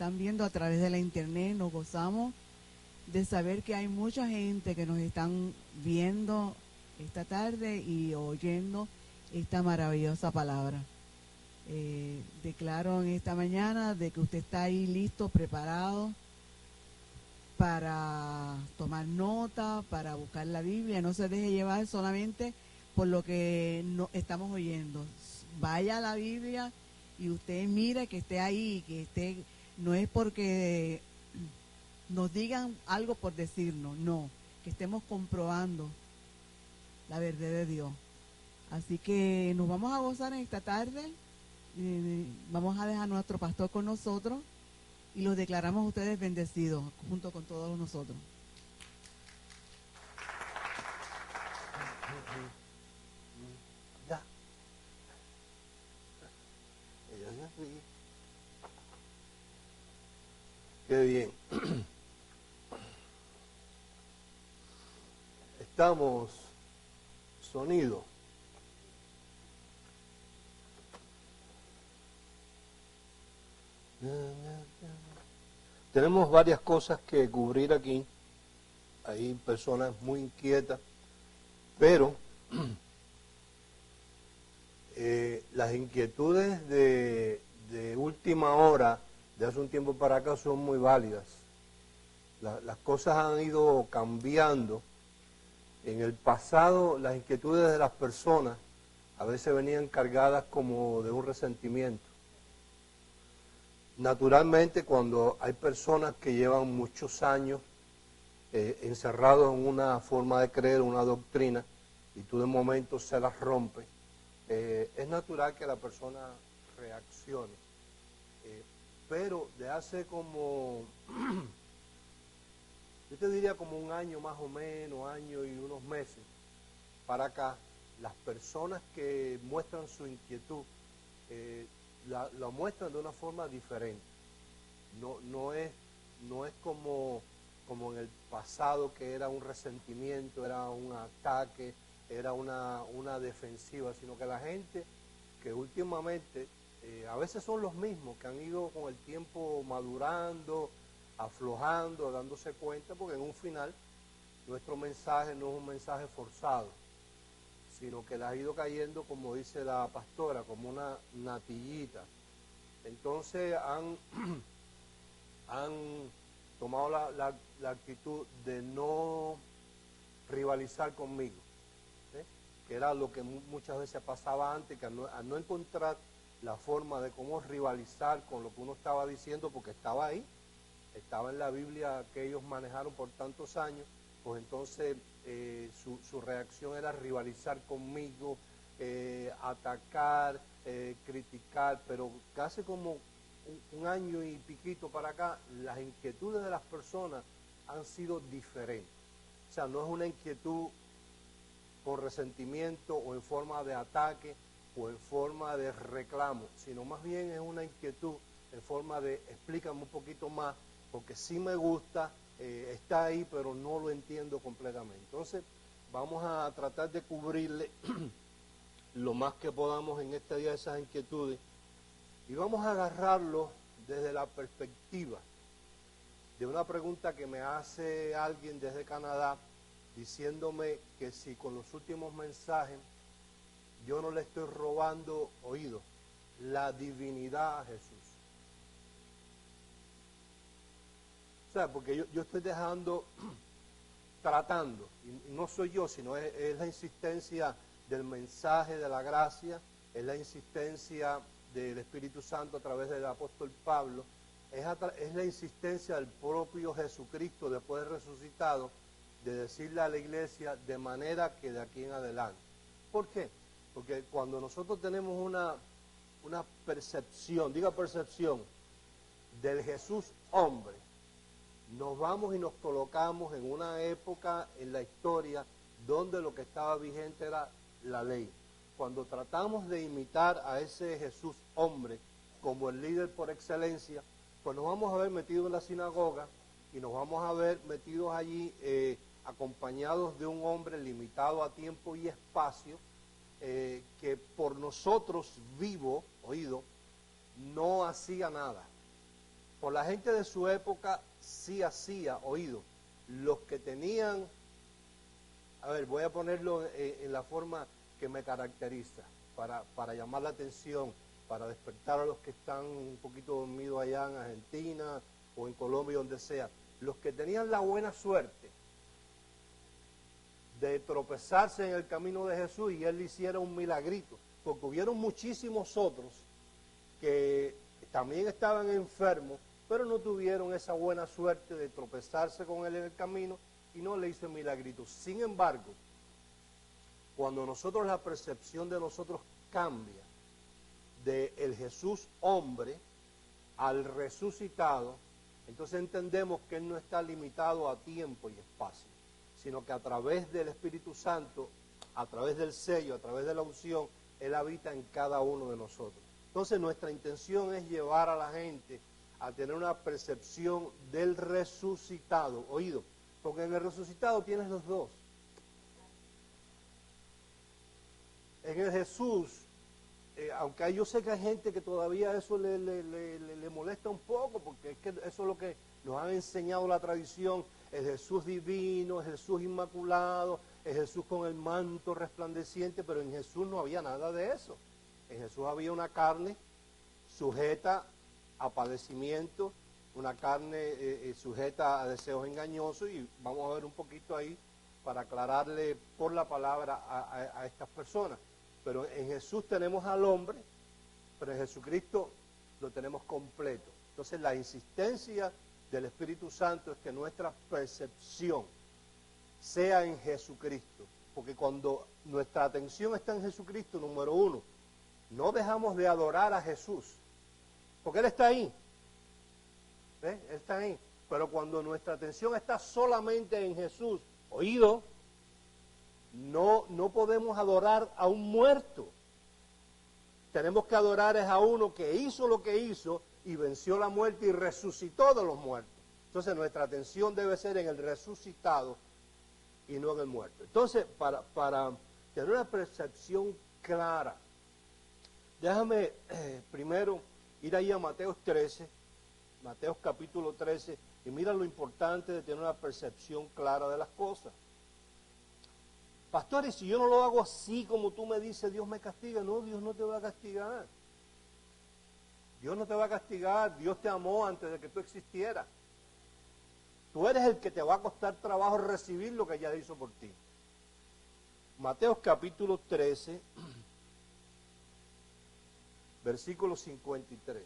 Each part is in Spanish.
están viendo a través de la internet. Nos gozamos de saber que hay mucha gente que nos están viendo esta tarde y oyendo esta maravillosa palabra. Declaro en esta mañana de que usted está ahí listo, preparado para tomar nota, para buscar la Biblia. No se deje llevar solamente por lo que no estamos oyendo. Vaya a la Biblia y usted mire que esté ahí, que esté, no es porque nos digan algo por decirnos, no, que estemos comprobando la verdad de Dios. Así que nos vamos a gozar en esta tarde. Vamos a dejar a nuestro pastor con nosotros y los declaramos a ustedes bendecidos junto con todos nosotros. Ya. Qué bien. Estamos sonido. Tenemos varias cosas que cubrir aquí. Hay personas muy inquietas, pero las inquietudes de última hora, de hace un tiempo para acá, son muy válidas. Las cosas han ido cambiando. En el pasado, las inquietudes de las personas a veces venían cargadas como de un resentimiento. Naturalmente, cuando hay personas que llevan muchos años encerrados en una forma de creer, una doctrina, y tú de momento se las rompes, es natural que la persona reaccione. Pero de hace como, yo te diría como un año más o menos, año y unos meses, para acá, las personas que muestran su inquietud, la muestran de una forma diferente. No es como en el pasado, que era un resentimiento, era un ataque, era una defensiva, sino que la gente que últimamente, a veces son los mismos, que han ido con el tiempo madurando, aflojando, dándose cuenta, porque en un final nuestro mensaje no es un mensaje forzado, sino que les ha ido cayendo, como dice la pastora, como una natillita. Entonces han tomado la actitud de no rivalizar conmigo, ¿sí? Que era lo que muchas veces pasaba antes, que al no encontrar la forma de cómo rivalizar con lo que uno estaba diciendo, porque estaba ahí, estaba en la Biblia que ellos manejaron por tantos años, pues entonces su reacción era rivalizar conmigo, atacar, criticar, pero casi como un año y piquito para acá, las inquietudes de las personas han sido diferentes. O sea, no es una inquietud por resentimiento o en forma de ataque o en forma de reclamo, sino más bien es una inquietud en forma de explícame un poquito más, porque sí me gusta, está ahí, pero no lo entiendo completamente. Entonces, vamos a tratar de cubrirle lo más que podamos en este día esas inquietudes, y vamos a agarrarlo desde la perspectiva de una pregunta que me hace alguien desde Canadá, diciéndome que si con los últimos mensajes yo no le estoy robando oído, la divinidad a Jesús. O sea, porque yo estoy dejando, tratando, y no soy yo, sino es la insistencia del mensaje de la gracia, es la insistencia del Espíritu Santo a través del apóstol Pablo, es la insistencia del propio Jesucristo después de resucitado, de decirle a la iglesia de manera que de aquí en adelante. ¿Por qué? Porque cuando nosotros tenemos una percepción, diga percepción, del Jesús hombre, nos vamos y nos colocamos en una época en la historia donde lo que estaba vigente era la ley. Cuando tratamos de imitar a ese Jesús hombre como el líder por excelencia, pues nos vamos a ver metidos en la sinagoga y nos vamos a ver metidos allí acompañados de un hombre limitado a tiempo y espacio, que por nosotros vivo, oído, no hacía nada. por la gente de su época sí hacía, oído, los que tenían, a ver, voy a ponerlo en la forma que me caracteriza, para llamar la atención, para despertar a los que están un poquito dormidos allá en Argentina o en Colombia, donde sea. Los que tenían la buena suerte de tropezarse en el camino de Jesús y Él le hiciera un milagrito, porque hubieron muchísimos otros que también estaban enfermos, pero no tuvieron esa buena suerte de tropezarse con Él en el camino y no le hizo el milagrito. Sin embargo, cuando nosotros, la percepción de nosotros cambia de el Jesús hombre al resucitado, entonces entendemos que Él no está limitado a tiempo y espacio, sino que a través del Espíritu Santo, a través del sello, a través de la unción, Él habita en cada uno de nosotros. Entonces nuestra intención es llevar a la gente a tener una percepción del resucitado, oído, porque en el resucitado tienes los dos. En el Jesús, aunque yo sé que hay gente que todavía eso le molesta un poco, porque es que eso es lo que nos ha enseñado la tradición, el Jesús divino, el Jesús inmaculado, el Jesús con el manto resplandeciente, pero en Jesús no había nada de eso. En Jesús había una carne sujeta a padecimiento, una carne sujeta a deseos engañosos, y vamos a ver un poquito ahí para aclararle por la palabra a estas personas. Pero en Jesús tenemos al hombre, pero en Jesucristo lo tenemos completo. Entonces la insistencia del Espíritu Santo es que nuestra percepción sea en Jesucristo, porque cuando nuestra atención está en Jesucristo, número uno, no dejamos de adorar a Jesús, porque Él está ahí, Él está ahí, pero cuando nuestra atención está solamente en Jesús, oído, no podemos adorar a un muerto. Tenemos que adorar es a uno que hizo lo que hizo y venció la muerte y resucitó de los muertos. Entonces nuestra atención debe ser en el resucitado y no en el muerto. Entonces, para tener una percepción clara, déjame primero ir ahí a Mateo 13, Mateo capítulo 13, y mira lo importante de tener una percepción clara de las cosas. Pastores, si yo no lo hago así como tú me dices, Dios me castiga. No, Dios no te va a castigar. Dios no te va a castigar. Dios te amó antes de que tú existieras. Tú eres el que te va a costar trabajo recibir lo que ella hizo por ti. Mateo capítulo 13, versículo 53.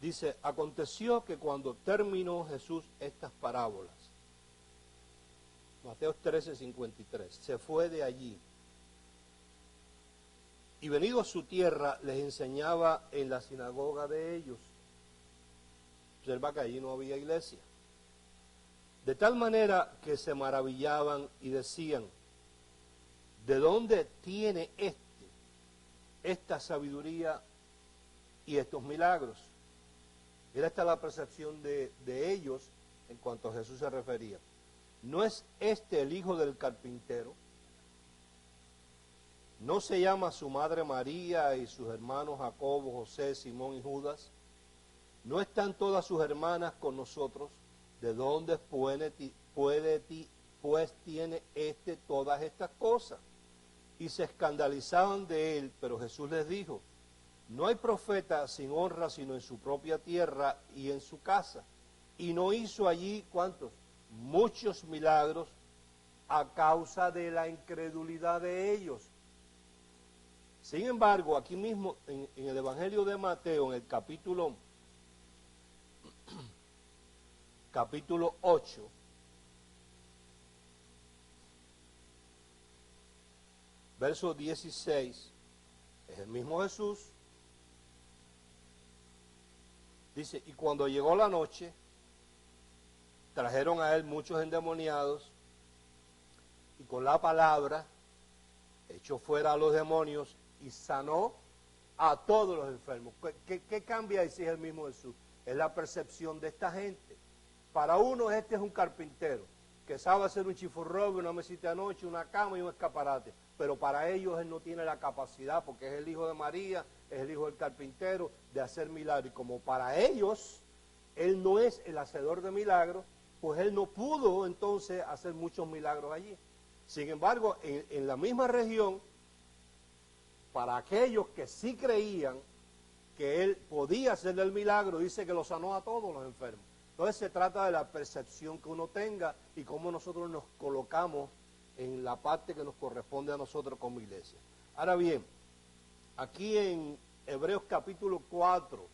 Dice, aconteció que cuando terminó Jesús estas parábolas, Mateo 13, 53, se fue de allí y venido a su tierra les enseñaba en la sinagoga de ellos. Observa que allí no había iglesia. De tal manera que se maravillaban y decían, ¿de dónde tiene esta sabiduría y estos milagros? Mira, esta es la percepción de ellos en cuanto a Jesús se refería. ¿No es este el hijo del carpintero? ¿No se llama su madre María y sus hermanos Jacobo, José, Simón y Judas? ¿No están todas sus hermanas con nosotros? ¿De dónde pues tiene todas estas cosas? Y se escandalizaban de él, pero Jesús les dijo, no hay profeta sin honra sino en su propia tierra y en su casa. Y no hizo allí, ¿cuántos? Muchos milagros a causa de la incredulidad de ellos. Sin embargo, aquí mismo en el Evangelio de Mateo, en el capítulo 8, verso 16, es el mismo Jesús. Dice, y cuando llegó la noche, trajeron a él muchos endemoniados, y con la palabra echó fuera a los demonios y sanó a todos los enfermos. ¿Qué cambia ahí si es el mismo Jesús? Es la percepción de esta gente. Para uno este es un carpintero, que sabe hacer un chifurrobe, una mesita de noche, una cama y un escaparate. Pero para ellos él no tiene la capacidad, porque es el hijo de María, es el hijo del carpintero, de hacer milagros. Y como para ellos él no es el hacedor de milagros, pues él no pudo entonces hacer muchos milagros allí. Sin embargo, en la misma región, para aquellos que sí creían que él podía hacer el milagro, dice que lo sanó a todos los enfermos. Entonces se trata de la percepción que uno tenga y cómo nosotros nos colocamos en la parte que nos corresponde a nosotros como iglesia. Ahora bien, aquí en Hebreos capítulo 4,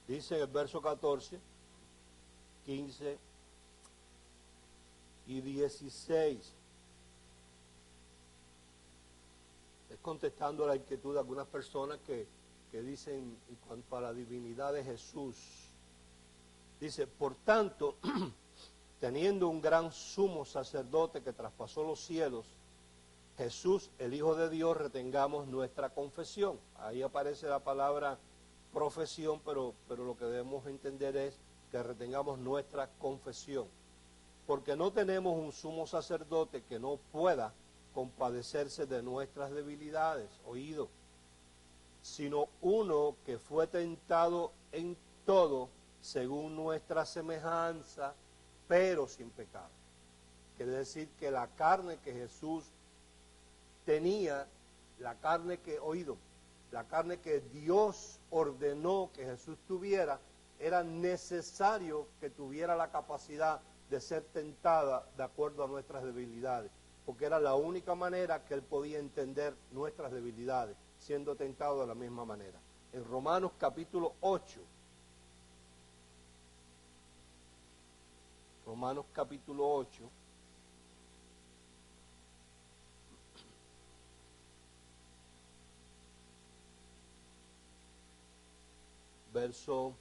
dice en el verso 14, 15 y 16, es contestando la inquietud de algunas personas que dicen en cuanto a la divinidad de Jesús. Dice, por tanto, teniendo un gran sumo sacerdote que traspasó los cielos, Jesús, el Hijo de Dios, retengamos nuestra confesión. Ahí aparece la palabra profesión, pero lo que debemos entender es que retengamos nuestra confesión. Porque no tenemos un sumo sacerdote que no pueda compadecerse de nuestras debilidades, oído, sino uno que fue tentado en todo según nuestra semejanza, pero sin pecado. Quiere decir que la carne que Jesús tenía, la carne que Dios ordenó que Jesús tuviera, era necesario que tuviera la capacidad de ser tentada de acuerdo a nuestras debilidades, porque era la única manera que él podía entender nuestras debilidades, siendo tentado de la misma manera. En Romanos capítulo 8, verso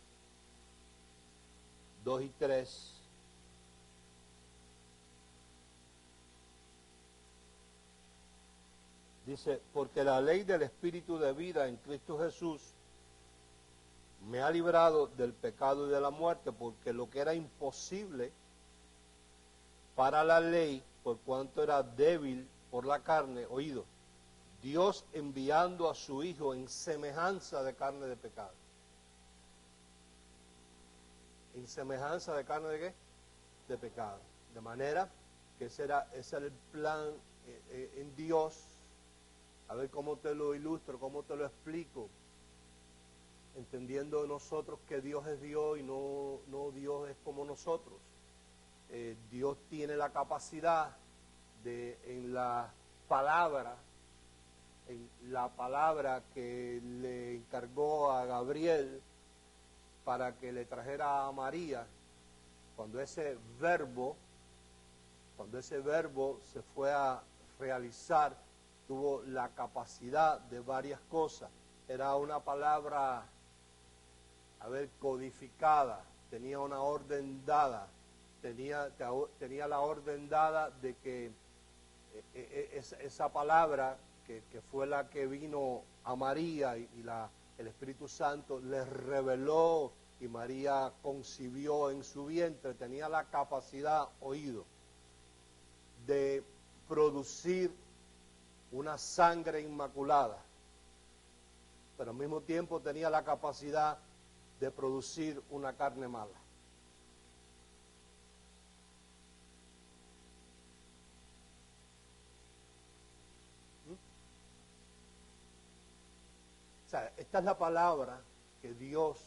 2 y 3, dice, porque la ley del Espíritu de vida en Cristo Jesús me ha librado del pecado y de la muerte, porque lo que era imposible para la ley, por cuanto era débil por la carne, oído, Dios enviando a su Hijo en semejanza de carne de pecado. ¿En semejanza de carne de qué? De pecado. De manera que ese era el plan en Dios. A ver cómo te lo ilustro, cómo te lo explico. Entendiendo nosotros que Dios es Dios y no Dios es como nosotros. Dios tiene la capacidad de, en la palabra que le encargó a Gabriel para que le trajera a María, cuando ese verbo se fue a realizar, tuvo la capacidad de varias cosas. Era una palabra, codificada, tenía una orden dada, tenía la orden dada de que esa palabra que fue la que vino a María y el Espíritu Santo le reveló y María concibió en su vientre, tenía la capacidad, oído, de producir una sangre inmaculada, pero al mismo tiempo tenía la capacidad de producir una carne mala. O sea, esta es la palabra que Dios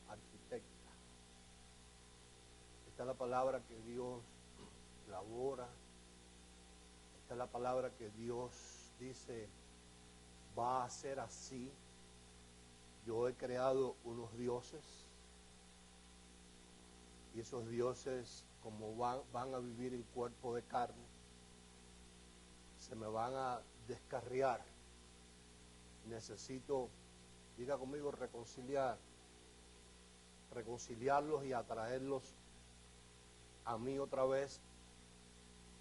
arquitecta. Esta es la palabra que Dios elabora. Esta es la palabra que Dios dice, va a ser así. Yo he creado unos dioses y esos dioses, como van a vivir en cuerpo de carne, se me van a descarriar necesito, diga conmigo, reconciliarlos y atraerlos a mí otra vez.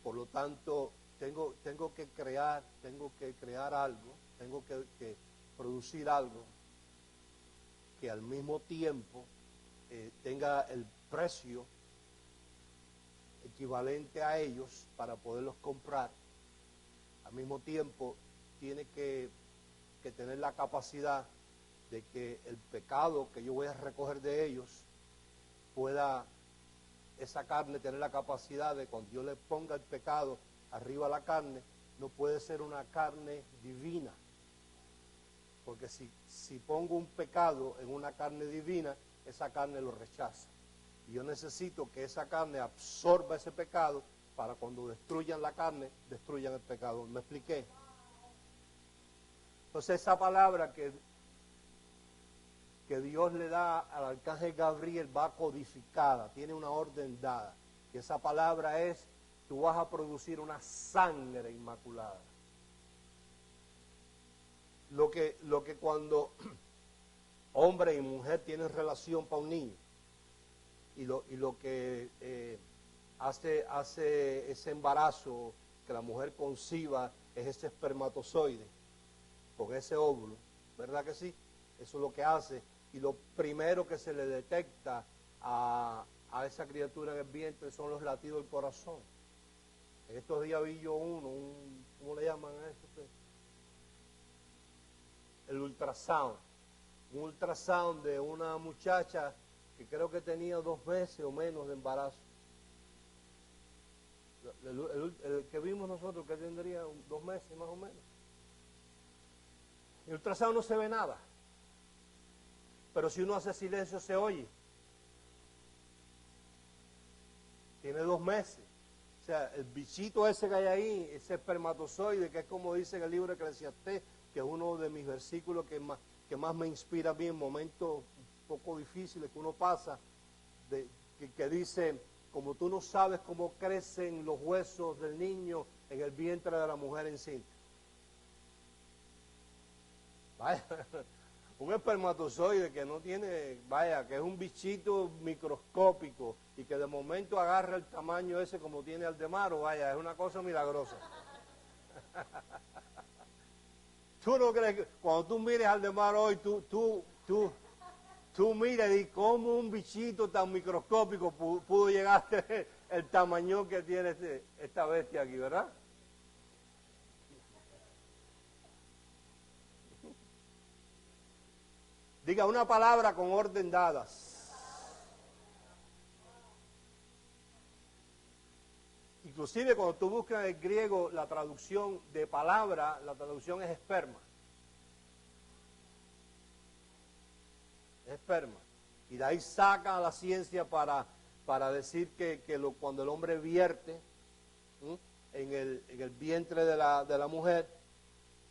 Por lo tanto, tengo que crear algo, tengo que producir algo que al mismo tiempo tenga el precio equivalente a ellos para poderlos comprar. Al mismo tiempo, tiene que tener la capacidad de que el pecado que yo voy a recoger de ellos pueda, esa carne, tener la capacidad de cuando yo le ponga el pecado arriba a la carne, no puede ser una carne divina. Porque si pongo un pecado en una carne divina, esa carne lo rechaza. Y yo necesito que esa carne absorba ese pecado para cuando destruyan la carne, destruyan el pecado. ¿Me expliqué? Entonces esa palabra que Dios le da al arcángel Gabriel va codificada, tiene una orden dada. Y esa palabra es: tú vas a producir una sangre inmaculada. Lo que cuando hombre y mujer tienen relación para un niño, y lo que hace ese embarazo, que la mujer conciba, es ese espermatozoide con ese óvulo, ¿verdad que sí? Eso es lo que hace. Y lo primero que se le detecta a esa criatura en el vientre son los latidos del corazón. En estos días vi yo ¿cómo le llaman a eso? El ultrasound. Un ultrasound de una muchacha que creo que tenía 2 meses o menos de embarazo. El que vimos nosotros, que tendría 2 meses más o menos. En el ultrasound no se ve nada, pero si uno hace silencio se oye. Tiene 2 meses. O sea, el bichito ese que hay ahí, ese espermatozoide, que es como dice en el libro de Eclesiastés, que es uno de mis versículos que más me inspira a mí en momentos un poco difíciles que uno pasa, que dice: como tú no sabes cómo crecen los huesos del niño en el vientre de la mujer encinta. Vaya, un espermatozoide que no tiene, que es un bichito microscópico y que de momento agarra el tamaño ese como tiene Aldemaro, es una cosa milagrosa. ¿Tú no crees que cuando tú mires a Aldemaro hoy, tú miras y cómo un bichito tan microscópico pudo llegar a el tamaño que tiene esta bestia aquí, ¿verdad? Diga una palabra con orden dadas. Inclusive cuando tú buscas en el griego la traducción de palabra, la traducción es esperma. Es esperma. Y de ahí saca la ciencia para decir que cuando el hombre vierte en el vientre de la mujer,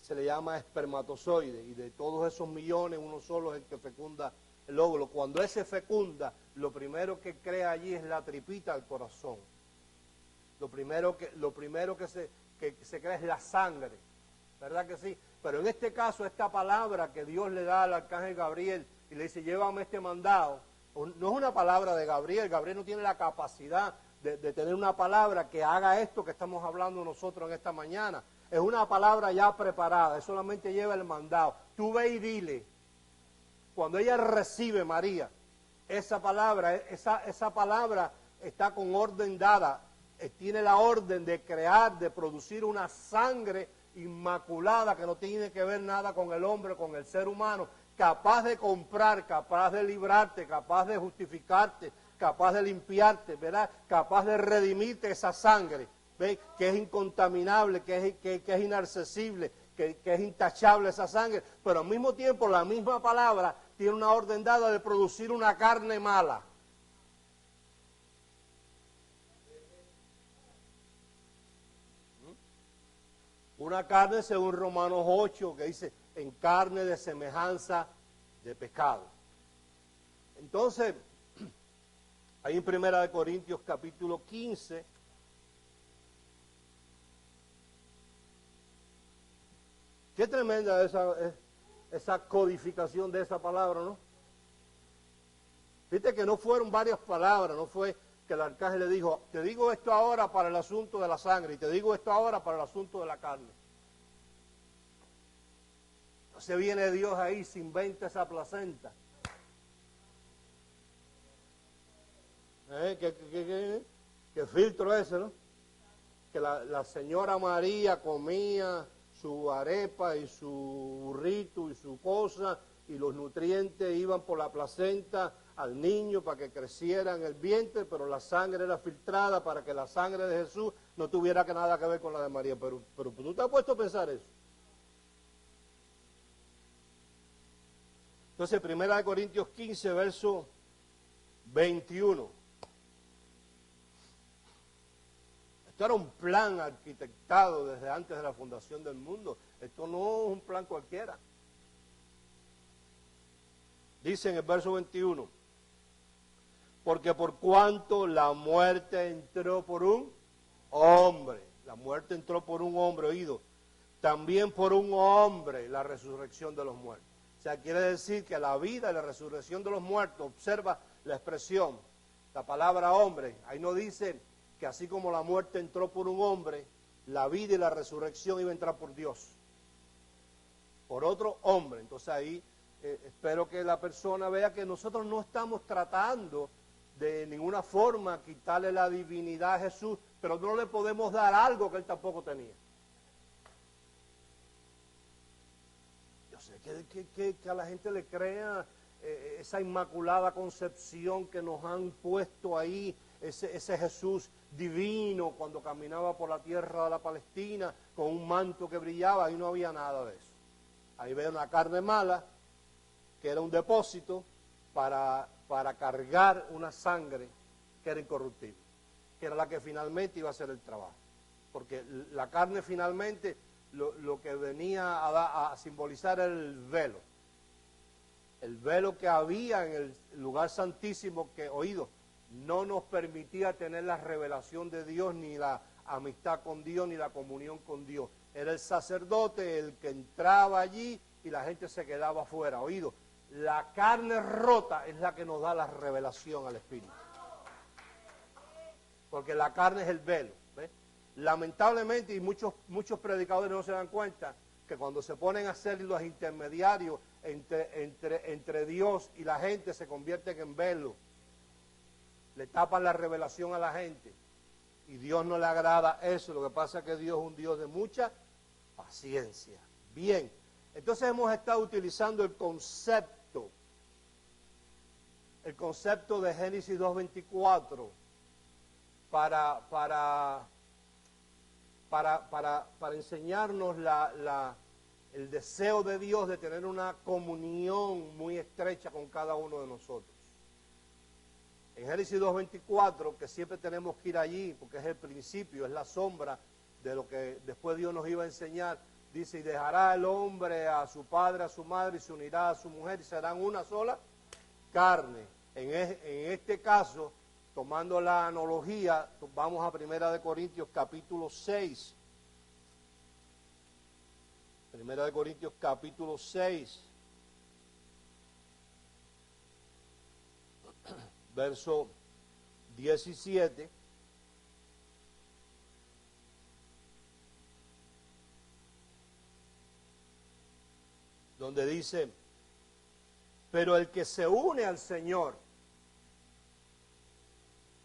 se le llama espermatozoide, y de todos esos millones, uno solo es el que fecunda el óvulo. Cuando ese fecunda, lo primero que crea allí es la tripita del corazón. Lo primero que se crea es la sangre, ¿verdad que sí? Pero en este caso, esta palabra que Dios le da al arcángel Gabriel y le dice: llévame este mandado, no es una palabra de Gabriel. Gabriel no tiene la capacidad de tener una palabra que haga esto que estamos hablando nosotros en esta mañana. Es una palabra ya preparada, él solamente lleva el mandado. Tú ve y dile, cuando ella recibe, María, esa palabra está con orden dada, tiene la orden de crear, de producir una sangre inmaculada que no tiene que ver nada con el hombre, con el ser humano, capaz de comprar, capaz de librarte, capaz de justificarte, capaz de limpiarte, ¿verdad? Capaz de redimirte esa sangre. ¿Ve? Que es incontaminable, que es inaccesible, que es intachable esa sangre, pero al mismo tiempo la misma palabra tiene una orden dada de producir una carne mala. Una carne, según Romanos 8, que dice: en carne de semejanza de pecado. Entonces, ahí en 1 Corintios capítulo 15, qué tremenda esa esa codificación de esa palabra, ¿no? Viste que no fueron varias palabras, no fue que el arcángel le dijo, te digo esto ahora para el asunto de la sangre y te digo esto ahora para el asunto de la carne. Entonces viene Dios ahí, se inventa esa placenta. ¿Qué filtro ese, no? Que la señora María comía su arepa y su burrito y su cosa, y los nutrientes iban por la placenta al niño para que creciera en el vientre, pero la sangre era filtrada para que la sangre de Jesús no tuviera nada que ver con la de María. Pero tú te has puesto a pensar eso. Entonces, 1 Corintios 15, verso 21. Esto era un plan arquitectado desde antes de la fundación del mundo. Esto no es un plan cualquiera. Dice en el verso 21, porque por cuanto la muerte entró por un hombre, la muerte entró por un hombre, oído, también por un hombre la resurrección de los muertos. O sea, quiere decir que la vida y la resurrección de los muertos, observa la expresión, la palabra hombre, ahí no dice que así como la muerte entró por un hombre, la vida y la resurrección iba a entrar por Dios, por otro hombre. Entonces ahí espero que la persona vea que nosotros no estamos tratando de ninguna forma quitarle la divinidad a Jesús, pero no le podemos dar algo que él tampoco tenía. Yo sé que a la gente le crea esa inmaculada concepción que nos han puesto ahí, ese Jesús divino cuando caminaba por la tierra de la Palestina con un manto que brillaba. Ahí no había nada de eso. Ahí veía una carne mala que era un depósito para cargar una sangre que era incorruptible, que era la que finalmente iba a hacer el trabajo. Porque la carne finalmente lo que venía a simbolizar era el velo que había en el lugar santísimo que, oído, no nos permitía tener la revelación de Dios, ni la amistad con Dios, ni la comunión con Dios. Era el sacerdote el que entraba allí y la gente se quedaba afuera. Oído, la carne rota es la que nos da la revelación al Espíritu. Porque la carne es el velo. ¿Ves? Lamentablemente, y muchos predicadores no se dan cuenta, que cuando se ponen a hacer los intermediarios entre Dios y la gente, se convierten en velo. Le tapan la revelación a la gente. Y Dios no le agrada eso. Lo que pasa es que Dios es un Dios de mucha paciencia. Bien, entonces hemos estado utilizando el concepto de Génesis 2:24 para enseñarnos el deseo de Dios de tener una comunión muy estrecha con cada uno de nosotros. En Génesis 2:24, que siempre tenemos que ir allí, porque es el principio, es la sombra de lo que después Dios nos iba a enseñar, dice, y dejará el hombre a su padre, a su madre, y se unirá a su mujer, y serán una sola carne. En este caso, tomando la analogía, vamos a 1 Corintios capítulo 6. 1 Corintios capítulo 6. Verso 17, donde dice, pero el que se une al Señor,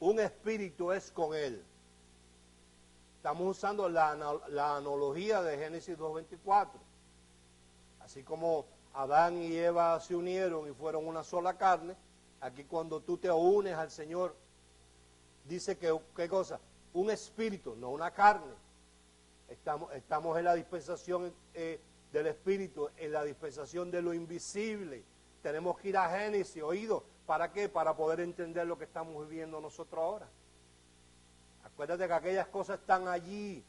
un espíritu es con él. Estamos usando la analogía de Génesis 2:24. Así como Adán y Eva se unieron y fueron una sola carne, aquí cuando tú te unes al Señor, dice que, ¿qué cosa? Un espíritu, no una carne. Estamos en la dispensación del espíritu, en la dispensación de lo invisible. Tenemos que ir a Génesis, oído. ¿Para qué? Para poder entender lo que estamos viviendo nosotros ahora. Acuérdate que aquellas cosas están allí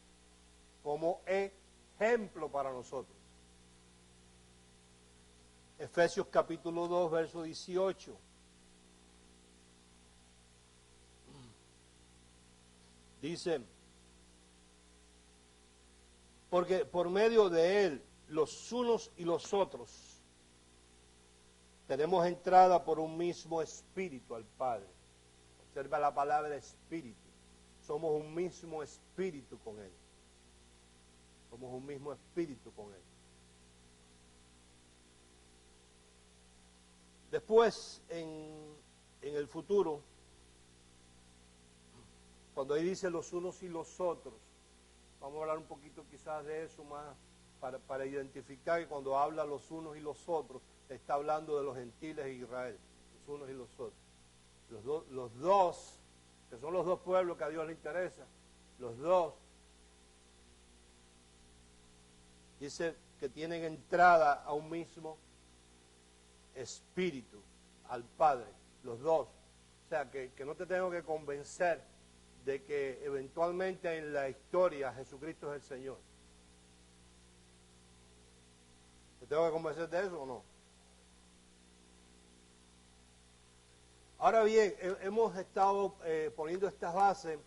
como ejemplo para nosotros. Efesios capítulo 2, verso 18. Dice, porque por medio de él, los unos y los otros, Tenemos entrada por un mismo espíritu al Padre. Observa la palabra espíritu. Somos un mismo espíritu con Él. Somos un mismo espíritu con Él. Después, en el futuro, cuando ahí dice los unos y los otros, vamos a hablar un poquito quizás de eso más, para identificar que cuando habla los unos y los otros, está hablando de los gentiles e Israel, los unos y los otros. Los dos, que son los dos pueblos que a Dios le interesa, los dos, dice que tienen entrada a un mismo espíritu, al Padre, los dos. O sea, que no te tengo que convencer de que eventualmente en la historia Jesucristo es el Señor. ¿Te tengo que convencer de eso o no? Ahora bien, hemos estado poniendo estas bases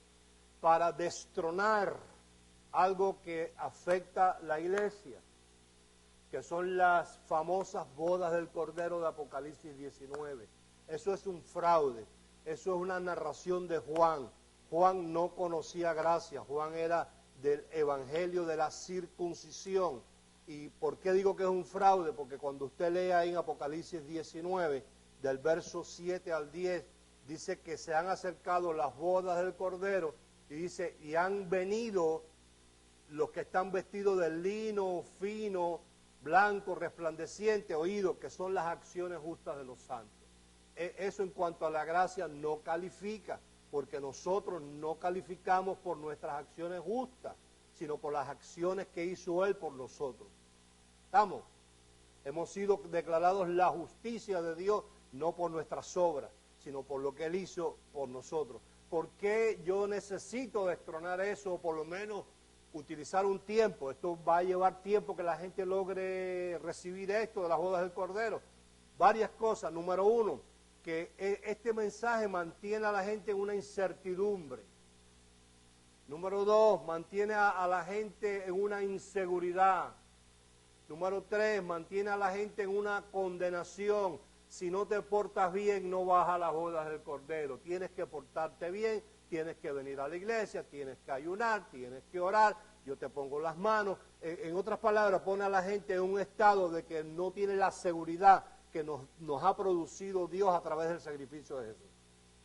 para destronar algo que afecta la iglesia, que son las famosas bodas del Cordero de Apocalipsis 19. Eso es un fraude, eso es una narración de Juan. Juan no conocía gracia, Juan era del evangelio de la circuncisión. ¿Y por qué digo que es un fraude? Porque cuando usted lee ahí en Apocalipsis 19, del verso 7 al 10, dice que se han acercado las bodas del Cordero, y dice, y han venido los que están vestidos de lino fino, blanco, resplandeciente, oído, que son las acciones justas de los santos. Eso en cuanto a la gracia no califica, porque nosotros no calificamos por nuestras acciones justas, sino por las acciones que hizo Él por nosotros. ¿Estamos? Hemos sido declarados la justicia de Dios, no por nuestras obras, sino por lo que Él hizo por nosotros. ¿Por qué yo necesito destronar eso, o por lo menos utilizar un tiempo? Esto va a llevar tiempo que la gente logre recibir esto de las bodas del Cordero. Varias cosas. Número uno, que este mensaje mantiene a la gente en una incertidumbre. Número dos, mantiene a la gente en una inseguridad. Número tres, mantiene a la gente en una condenación. Si no te portas bien, no vas a las bodas del Cordero. Tienes que portarte bien, tienes que venir a la iglesia, tienes que ayunar, tienes que orar, yo te pongo las manos. En otras palabras, pone a la gente en un estado de que no tiene la seguridad que nos ha producido Dios a través del sacrificio de Jesús.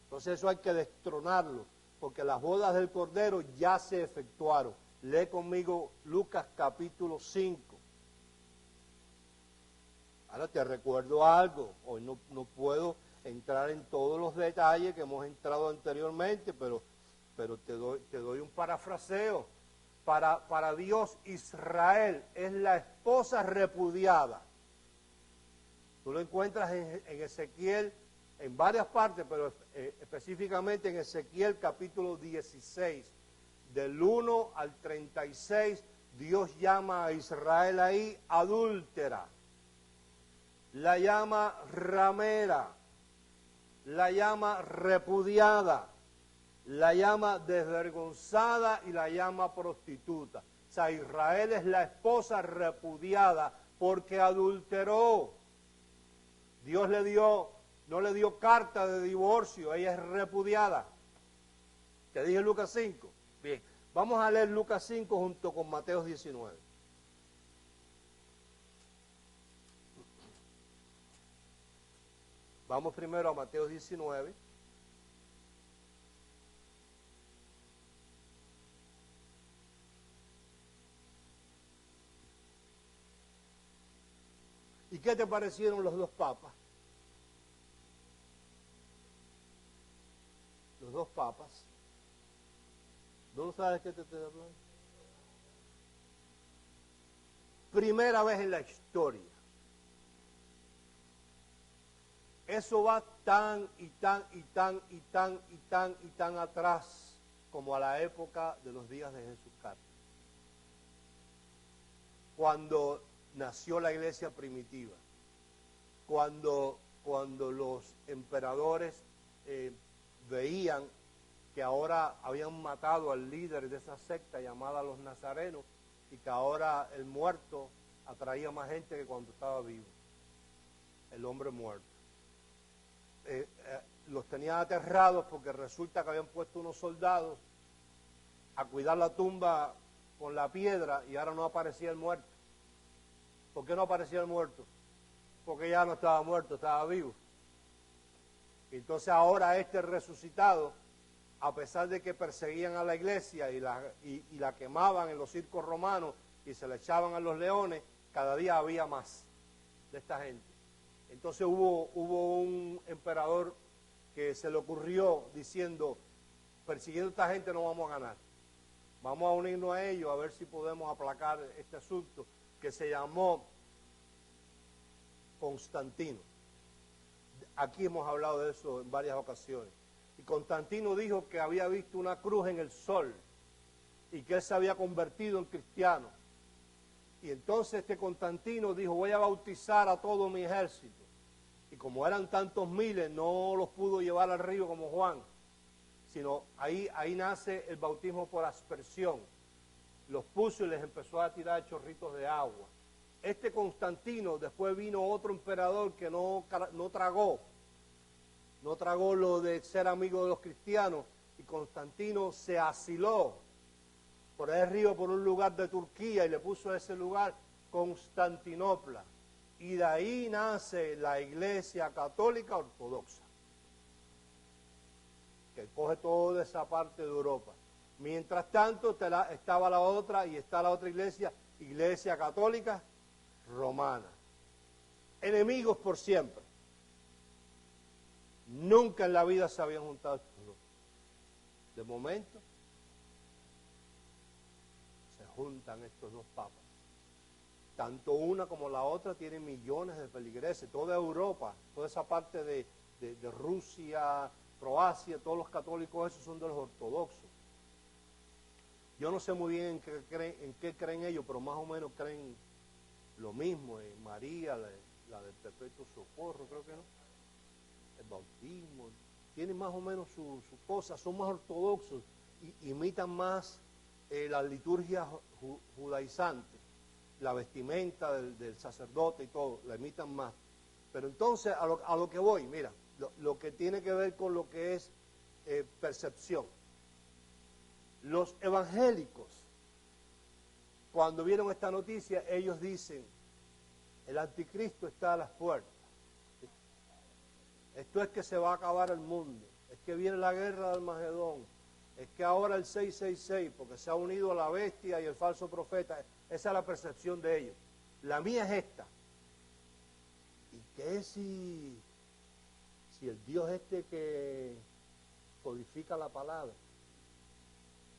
Entonces eso hay que destronarlo, porque las bodas del Cordero ya se efectuaron. Lee conmigo Lucas capítulo 5. Ahora te recuerdo algo, hoy no puedo entrar en todos los detalles que hemos entrado anteriormente, pero te doy un parafraseo. Para Dios, Israel es la esposa repudiada. Tú lo encuentras en Ezequiel, en varias partes, pero específicamente en Ezequiel capítulo 16, del 1 al 36, Dios llama a Israel ahí adúltera, la llama ramera, la llama repudiada, la llama desvergonzada y la llama prostituta. O sea, Israel es la esposa repudiada porque adulteró. Dios no le dio carta de divorcio, ella es repudiada. Te dije Lucas 5. Bien, vamos a leer Lucas 5 junto con Mateo 19. Vamos primero a Mateo 19. ¿Y qué te parecieron los dos papas? Los dos papas. ¿No sabes qué te estoy hablando? Primera vez en la historia. Eso va tan y tan y tan y tan y tan y tan atrás como a la época de los días de Jesús Carlos. Cuando nació la iglesia primitiva, cuando los emperadores veían que ahora habían matado al líder de esa secta llamada los nazarenos y que ahora el muerto atraía más gente que cuando estaba vivo. el hombre muerto. Los tenían aterrados porque resulta que habían puesto unos soldados a cuidar la tumba con la piedra y ahora no aparecía el muerto. ¿Por qué no aparecía el muerto? Porque ya no estaba muerto, estaba vivo. Entonces ahora este resucitado, a pesar de que perseguían a la iglesia y la quemaban en los circos romanos y se la echaban a los leones, cada día había más de esta gente. Entonces hubo un emperador que se le ocurrió diciendo, persiguiendo a esta gente no vamos a ganar. Vamos a unirnos a ellos a ver si podemos aplacar este asunto, que se llamó Constantino. Aquí hemos hablado de eso en varias ocasiones. Y Constantino dijo que había visto una cruz en el sol y que él se había convertido en cristiano. Y entonces este Constantino dijo, voy a bautizar a todo mi ejército. Y como eran tantos miles, no los pudo llevar al río como Juan, sino ahí nace el bautismo por aspersión. Los puso y les empezó a tirar chorritos de agua. Este Constantino, después vino otro emperador que no tragó lo de ser amigo de los cristianos, y Constantino se asiló por el río, por un lugar de Turquía, y le puso a ese lugar Constantinopla. Y de ahí nace la Iglesia Católica Ortodoxa, que coge toda esa parte de Europa. Mientras tanto estaba la otra, y está la otra iglesia, Iglesia Católica Romana. Enemigos por siempre. Nunca en la vida se habían juntado estos dos. De momento, se juntan estos dos papas. Tanto una como la otra tienen millones de feligreses. Toda Europa, toda esa parte de Rusia, Croacia, todos los católicos esos son de los ortodoxos. Yo no sé muy bien en qué creen ellos, pero más o menos creen lo mismo, en María, la del perpetuo socorro, creo que no. El bautismo, tienen más o menos sus cosas, son más ortodoxos, imitan más la liturgia judaizante, la vestimenta del sacerdote y todo, la imitan más. Pero entonces, a lo que voy, mira, lo que tiene que ver con lo que es percepción. Los evangélicos, cuando vieron esta noticia, ellos dicen, el anticristo está a las puertas. Esto es que se va a acabar el mundo, es que viene la guerra del Magedón, es que ahora el 666, porque se ha unido a la bestia y el falso profeta. Esa es la percepción de ellos. La mía es esta. ¿Y qué si el Dios este que codifica la palabra,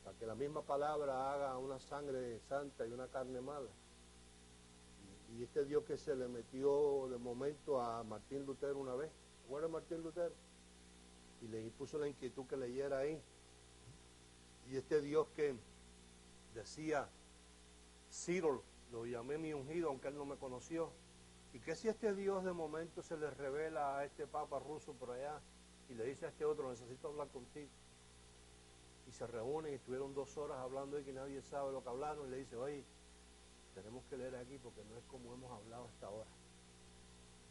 para que la misma palabra haga una sangre santa y una carne mala? Y este Dios que se le metió de momento a Martín Lutero una vez, ¿recuerda Martín Lutero? Y le puso la inquietud que leyera ahí. Y este Dios que decía, Ciro, lo llamé mi ungido, aunque él no me conoció. ¿Y qué si este Dios de momento se le revela a este papa ruso por allá y le dice a este otro, necesito hablar contigo? Y se reúnen y estuvieron 2 horas hablando y que nadie sabe lo que hablaron, y le dice, oye, tenemos que leer aquí porque no es como hemos hablado hasta ahora.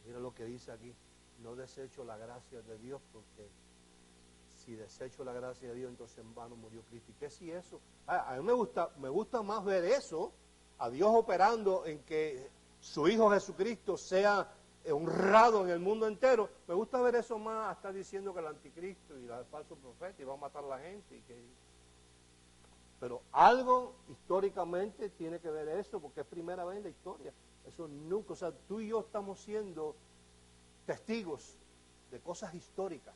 Mira lo que dice aquí, no desecho la gracia de Dios, porque si desecho la gracia de Dios, entonces en vano murió Cristo. ¿Y qué si eso? A mí me gusta más ver eso, a Dios operando en que su Hijo Jesucristo sea honrado en el mundo entero. Me gusta ver eso más a estar diciendo que el anticristo y el falso profeta y va a matar a la gente. Pero algo históricamente tiene que ver eso, porque es primera vez en la historia. Eso nunca, o sea, tú y yo estamos siendo testigos de cosas históricas,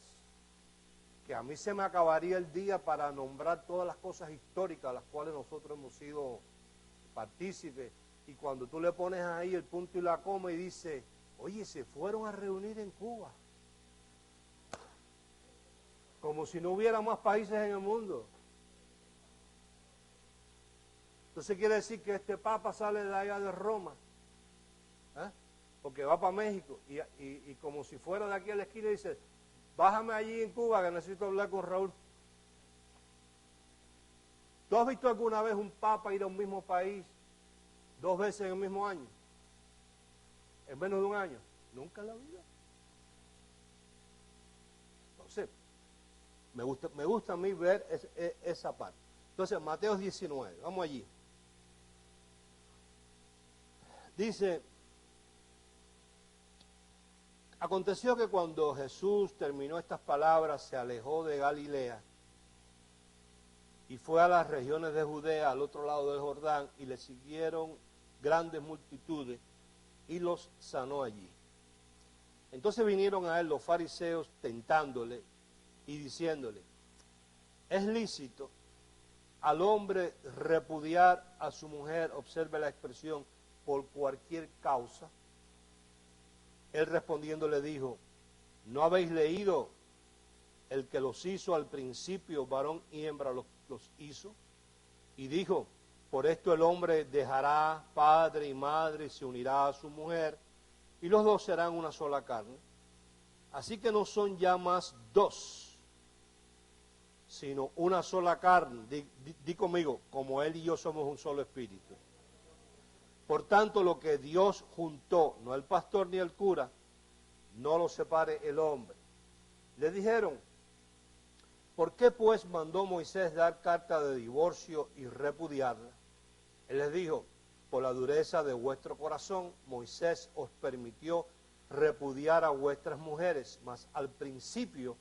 que a mí se me acabaría el día para nombrar todas las cosas históricas a las cuales nosotros hemos sido partícipes. Y cuando tú le pones ahí el punto y la coma y dice, oye, se fueron a reunir en Cuba, como si no hubiera más países en el mundo. Entonces quiere decir que este papa sale de allá de Roma, porque va para México, y como si fuera de aquí a la esquina dice, bájame allí en Cuba que necesito hablar con Raúl. ¿Tú has visto alguna vez un papa ir a un mismo país 2 veces en el mismo año? En menos de un año. Nunca en la vida. Entonces, me gusta a mí ver esa parte. Entonces, Mateo 19, vamos allí. Dice, aconteció que cuando Jesús terminó estas palabras, se alejó de Galilea y fue a las regiones de Judea, al otro lado del Jordán, y le siguieron grandes multitudes, y los sanó allí. Entonces vinieron a él los fariseos tentándole y diciéndole, ¿es lícito al hombre repudiar a su mujer, observe la expresión, por cualquier causa? Él respondiendo le dijo, ¿no habéis leído el que los hizo al principio, varón y hembra los hizo? Y dijo, por esto el hombre dejará padre y madre y se unirá a su mujer, y los dos serán una sola carne. Así que no son ya más dos, sino una sola carne. Di conmigo, como él y yo somos un solo espíritu. Por tanto, lo que Dios juntó, no el pastor ni el cura, no lo separe el hombre. Le dijeron, ¿por qué pues mandó Moisés dar carta de divorcio y repudiarla? Él les dijo, por la dureza de vuestro corazón, Moisés os permitió repudiar a vuestras mujeres, mas al principio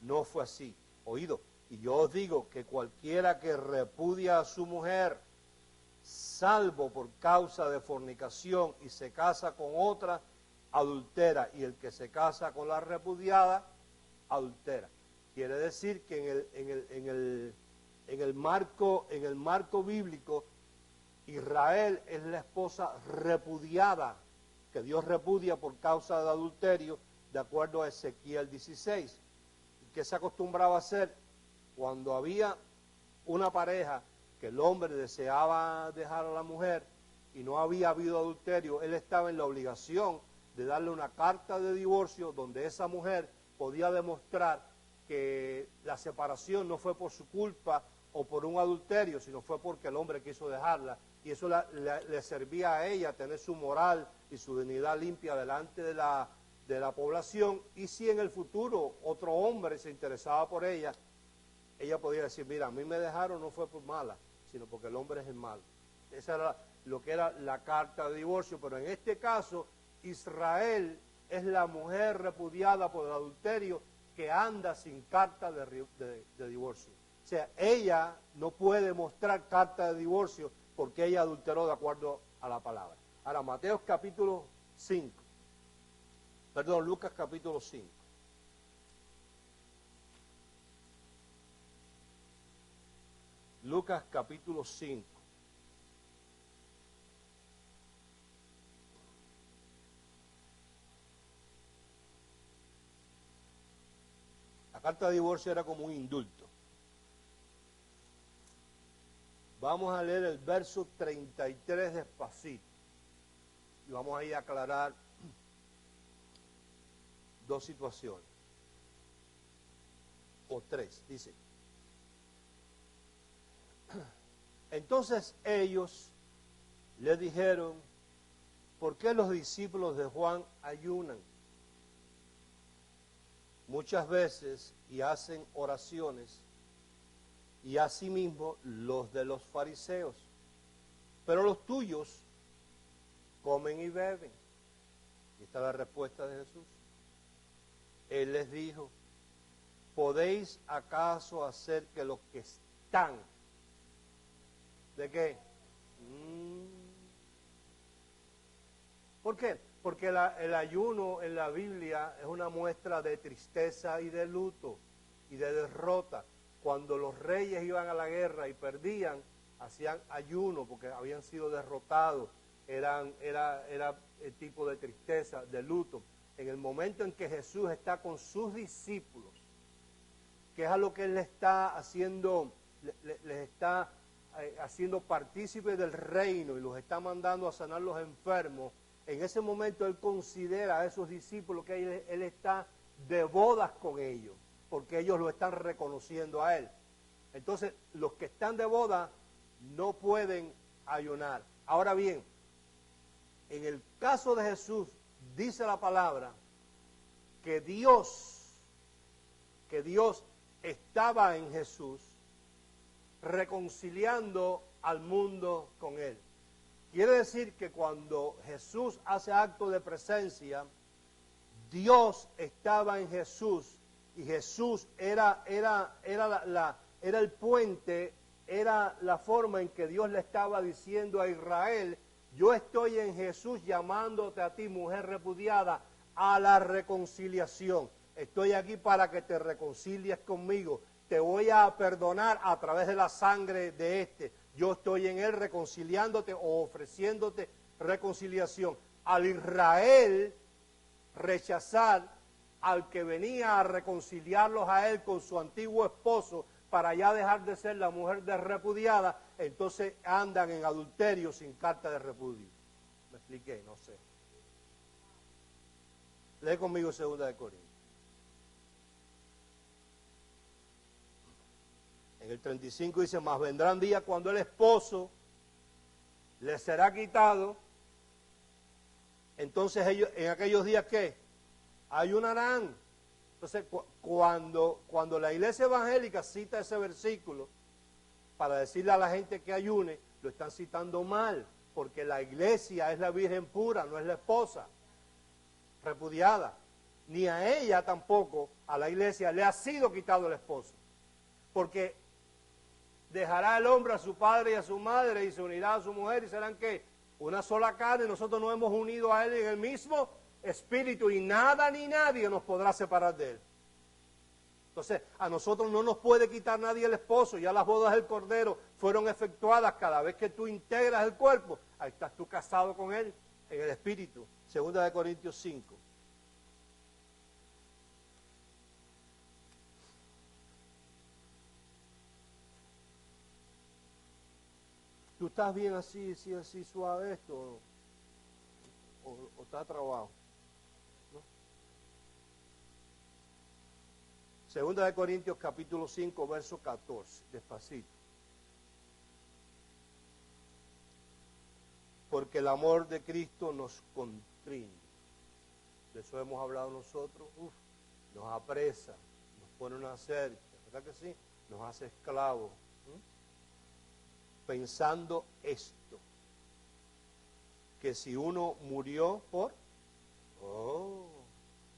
no fue así. Oído, y yo os digo que cualquiera que repudia a su mujer, salvo por causa de fornicación y se casa con otra, adultera, y el que se casa con la repudiada, adultera. Quiere decir que en el marco bíblico, Israel es la esposa repudiada, que Dios repudia por causa de adulterio, de acuerdo a Ezequiel 16. ¿Qué se acostumbraba a hacer? Cuando había una pareja que el hombre deseaba dejar a la mujer y no había habido adulterio, él estaba en la obligación de darle una carta de divorcio donde esa mujer podía demostrar que la separación no fue por su culpa o por un adulterio, sino fue porque el hombre quiso dejarla, y eso le servía a ella tener su moral y su dignidad limpia delante de la población, y si en el futuro otro hombre se interesaba por ella, ella podía decir, mira, a mí me dejaron no fue por mala, sino porque el hombre es el malo. Esa era lo que era la carta de divorcio, pero en este caso, Israel es la mujer repudiada por el adulterio que anda sin carta de divorcio. O sea, ella no puede mostrar carta de divorcio porque ella adulteró de acuerdo a la palabra. Ahora, Mateo capítulo 5, perdón, Lucas capítulo 5. Lucas capítulo 5. La carta de divorcio era como un indulto. Vamos a leer el verso 33 despacito. Y vamos a ir a aclarar dos situaciones. O tres, dice. Entonces ellos le dijeron, ¿por qué los discípulos de Juan ayunan muchas veces y hacen oraciones, y asimismo los de los fariseos, pero los tuyos comen y beben? Y esta es la respuesta de Jesús. Él les dijo, ¿podéis acaso hacer que los que están, ¿de qué? ¿Por qué? Porque el ayuno en la Biblia es una muestra de tristeza y de luto y de derrota. Cuando los reyes iban a la guerra y perdían, hacían ayuno porque habían sido derrotados. Era el tipo de tristeza, de luto. En el momento en que Jesús está con sus discípulos, que es a lo que Él les está haciendo, les está haciendo partícipes del reino y los está mandando a sanar los enfermos, en ese momento Él considera a esos discípulos que Él está de bodas con ellos, porque ellos lo están reconociendo a Él. Entonces, los que están de boda no pueden ayunar. Ahora bien, en el caso de Jesús, dice la palabra que Dios estaba en Jesús reconciliando al mundo con Él. Quiere decir que cuando Jesús hace acto de presencia, Dios estaba en Jesús y Jesús era el puente, era la forma en que Dios le estaba diciendo a Israel: yo estoy en Jesús llamándote a ti, mujer repudiada, a la reconciliación. Estoy aquí para que te reconcilies conmigo. Te voy a perdonar a través de la sangre de este. Yo estoy en Él reconciliándote o ofreciéndote reconciliación. Al Israel rechazar al que venía a reconciliarlos a Él con su antiguo esposo para ya dejar de ser la mujer de repudiada, entonces andan en adulterio sin carta de repudio. ¿Me expliqué? No sé. Lee conmigo 2 Corintios. En el 35 dice: mas vendrán días cuando el esposo les será quitado. Entonces ellos, en aquellos días, ¿qué? Ayunarán. Entonces, cuando la iglesia evangélica cita ese versículo para decirle a la gente que ayune, lo están citando mal, porque la iglesia es la virgen pura, no es la esposa repudiada. Ni a ella tampoco, a la iglesia, le ha sido quitado el esposo. Porque dejará el hombre a su padre y a su madre y se unirá a su mujer y serán, ¿qué? Una sola carne. Nosotros nos hemos unido a Él en el mismo espíritu y nada ni nadie nos podrá separar de Él. Entonces, a nosotros no nos puede quitar nadie el esposo. Ya las bodas del Cordero fueron efectuadas. Cada vez que tú integras el cuerpo, ahí estás tú casado con Él en el espíritu. 2 Corintios 5. ¿Tú estás bien así suave esto? ¿O está trabado? ¿No? 2 Corintios capítulo 5, verso 14, despacito. Porque el amor de Cristo nos constriñe. De eso hemos hablado nosotros. Nos apresa, nos pone una cerca, ¿verdad que sí? Nos hace esclavos. Pensando esto, que si uno murió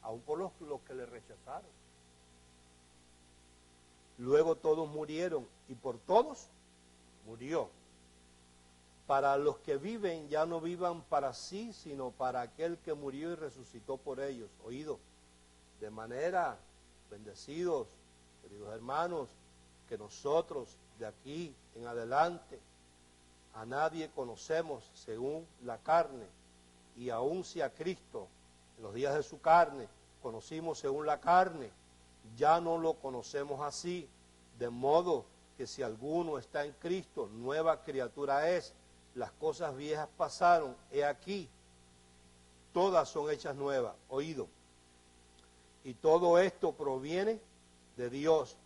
aún por los que le rechazaron, luego todos murieron y por todos murió. Para los que viven ya no vivan para sí, sino para aquel que murió y resucitó por ellos. Oído, de manera, bendecidos, queridos hermanos, que nosotros de aquí en adelante a nadie conocemos según la carne, y aun si a Cristo en los días de su carne conocimos según la carne, ya no lo conocemos así, de modo que si alguno está en Cristo, nueva criatura es. Las cosas viejas pasaron, he aquí, todas son hechas nuevas. Oído, y todo esto proviene de Dios,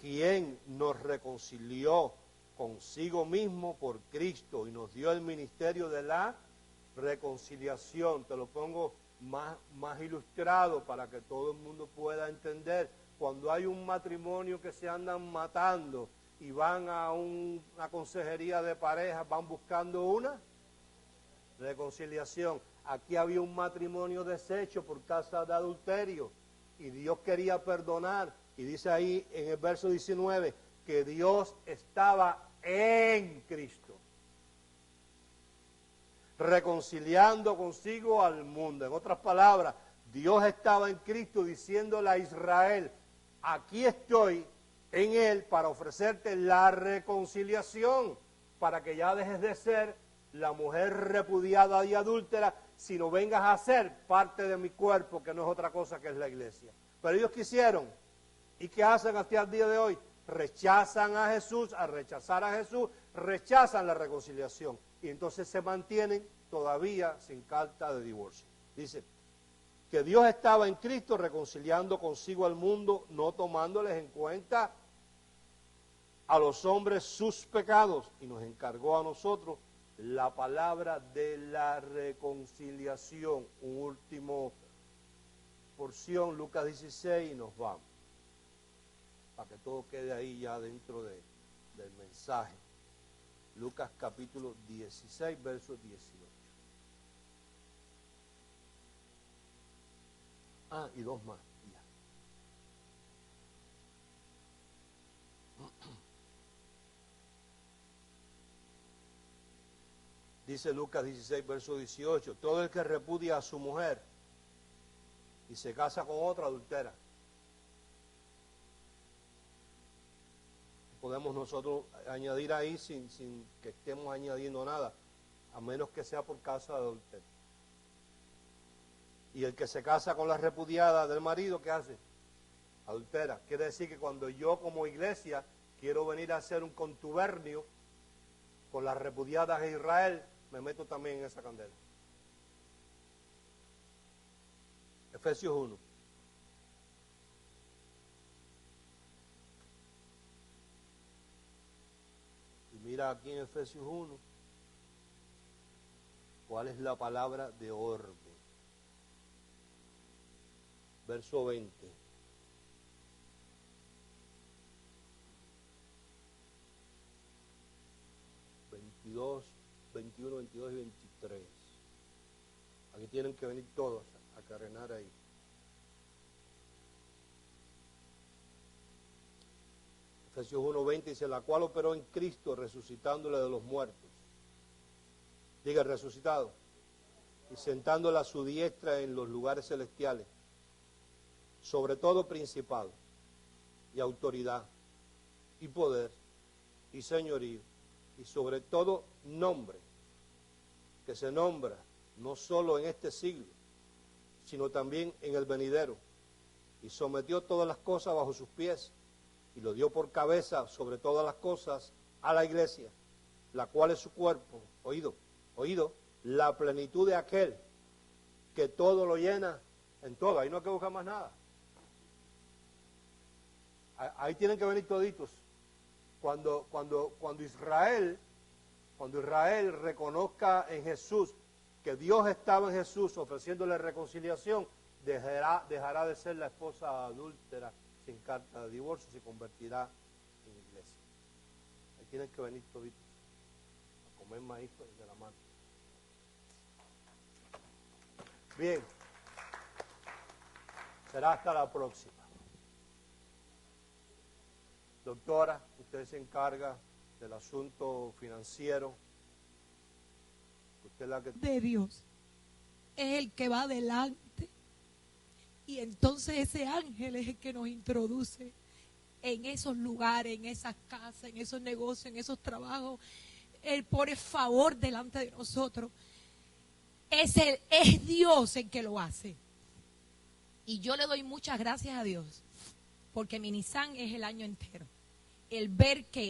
quien nos reconcilió consigo mismo por Cristo y nos dio el ministerio de la reconciliación. Te lo pongo más ilustrado para que todo el mundo pueda entender. Cuando hay un matrimonio que se andan matando y van a una consejería de pareja, van buscando una reconciliación. Aquí había un matrimonio deshecho por causa de adulterio y Dios quería perdonar. Y dice ahí en el verso 19 que Dios estaba en Cristo, reconciliando consigo al mundo. En otras palabras, Dios estaba en Cristo diciéndole a Israel: aquí estoy en Él para ofrecerte la reconciliación, para que ya dejes de ser la mujer repudiada y adúltera, sino vengas a ser parte de mi cuerpo, que no es otra cosa que es la iglesia. Pero ellos quisieron. ¿Y qué hacen hasta el día de hoy? Rechazan a Jesús. Al rechazar a Jesús, rechazan la reconciliación. Y entonces se mantienen todavía sin carta de divorcio. Dice que Dios estaba en Cristo reconciliando consigo al mundo, no tomándoles en cuenta a los hombres sus pecados, y nos encargó a nosotros la palabra de la reconciliación. Un último porción, Lucas 16, y nos vamos. Para que todo quede ahí ya dentro del mensaje. Lucas capítulo 16, verso 18. Y dos más. Ya. Dice Lucas 16, verso 18. Todo el que repudia a su mujer y se casa con otra, adultera. Podemos nosotros añadir ahí sin que estemos añadiendo nada, a menos que sea por causa de adulterio. Y el que se casa con la repudiada del marido, ¿qué hace? Adultera. Quiere decir que cuando yo como iglesia quiero venir a hacer un contubernio con las repudiadas de Israel, me meto también en esa candela. Efesios 1. Y mira aquí en Efesios 1, ¿cuál es la palabra de orden? Verso 20. ...22, 21, 22 y 23. Aquí tienen que venir todos a carenar ahí. Efesios 1:20 dice, la cual operó en Cristo resucitándole de los muertos. Diga, resucitado. Y sentándole a su diestra en los lugares celestiales. Sobre todo principado y autoridad y poder y señorío y sobre todo nombre que se nombra no solo en este siglo, sino también en el venidero, y sometió todas las cosas bajo sus pies y lo dio por cabeza sobre todas las cosas a la iglesia, la cual es su cuerpo, oído, la plenitud de aquel que todo lo llena en todo. Ahí no hay que buscar más nada. Ahí tienen que venir toditos. Cuando Israel reconozca en Jesús que Dios estaba en Jesús ofreciéndole reconciliación, dejará de ser la esposa adúltera sin carta de divorcio, se convertirá en iglesia. Ahí tienen que venir toditos a comer maíz de la mano. Bien, será hasta la próxima. Doctora, usted se encarga del asunto financiero. Usted es la que... De Dios es el que va adelante, y entonces ese ángel es el que nos introduce en esos lugares, en esas casas, en esos negocios, en esos trabajos. Él pone favor delante de nosotros. Es Dios el que lo hace. Y yo le doy muchas gracias a Dios, porque mi Nissan es el año entero. El ver que